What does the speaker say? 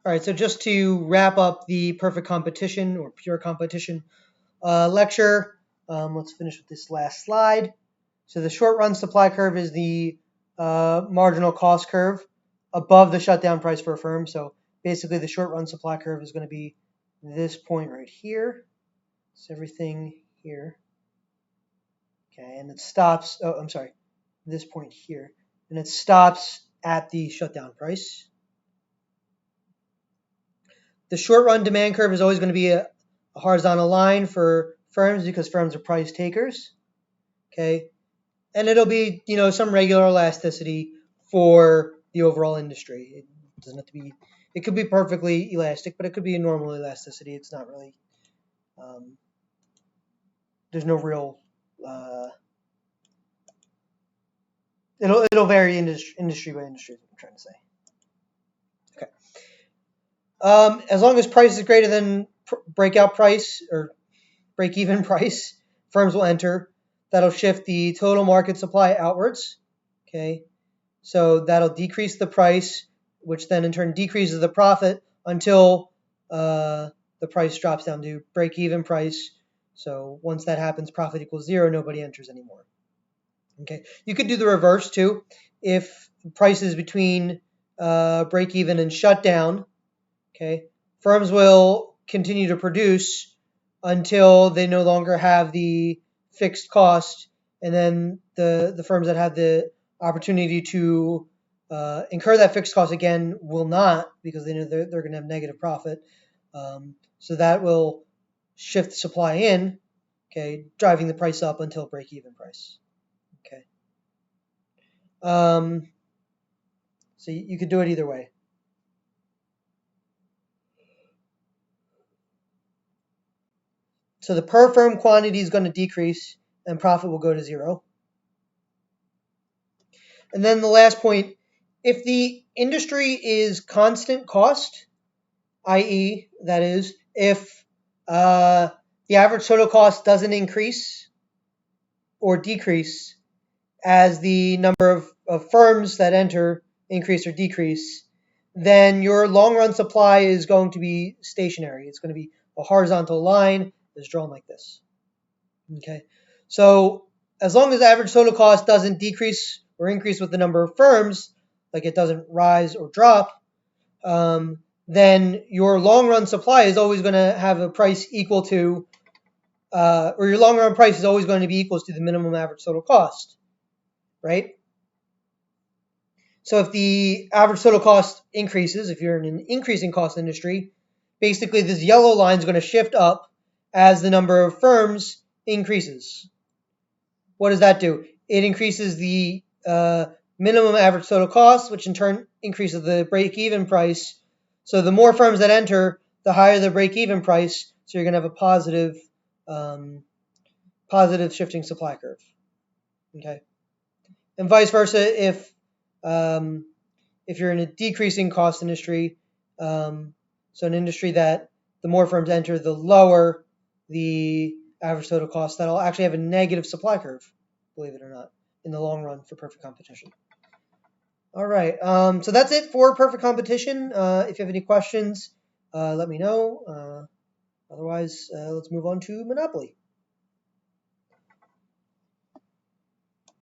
All right, so just to wrap up the perfect competition or pure competition lecture, let's finish with this last slide. So the short run supply curve is the marginal cost curve above the shutdown price for a firm. So basically the short run supply curve is going to be this point right here. So everything here. Okay, and it stops, oh, I'm sorry, this point here. And it stops at the shutdown price. The short run demand curve is always going to be a horizontal line for firms because firms are price takers. Okay. And it'll be, some regular elasticity for the overall industry. It doesn't have to be, it could be perfectly elastic, but it could be a normal elasticity. It's not really, there's no real, it'll vary industry by industry, is what I'm trying to say. Okay. As long as price is greater than breakout price or break-even price, firms will enter. That'll shift the total market supply outwards. Okay, so that'll decrease the price, which then in turn decreases the profit until the price drops down to break-even price. So once that happens, profit equals 0, nobody enters anymore. Okay, you could do the reverse too. If price is between break-even and shutdown, okay, firms will continue to produce until they no longer have the fixed cost, and then the firms that have the opportunity to incur that fixed cost again will not, because they know they're going to have negative profit. So that will shift supply in, okay, driving the price up until break-even price. Okay. So you could do it either way. So the per firm quantity is going to decrease and profit will go to 0. And then the last point, if the industry is constant cost, i.e., that is, if the average total cost doesn't increase or decrease as the number of firms that enter increase or decrease, then your long run supply is going to be stationary. It's going to be a horizontal line that's drawn like this. Okay, so as long as average total cost doesn't decrease or increase with the number of firms, like it doesn't rise or drop, then your long run supply is always going to have a price equal to, or your long run price is always going to be equal to the minimum average total cost, right? So if the average total cost increases, if you're in an increasing cost industry, basically this yellow line is going to shift up as the number of firms increases. What does that do? It increases the minimum average total cost, which in turn increases the break-even price. So the more firms that enter, the higher the break-even price. So you're going to have a positive shifting supply curve. Okay, and vice versa if you're in a decreasing cost industry, so an industry that the more firms enter, the lower the average total cost, that'll actually have a negative supply curve, believe it or not, in the long run for perfect competition. All right, so that's it for perfect competition. If you have any questions, let me know. Otherwise, let's move on to Monopoly.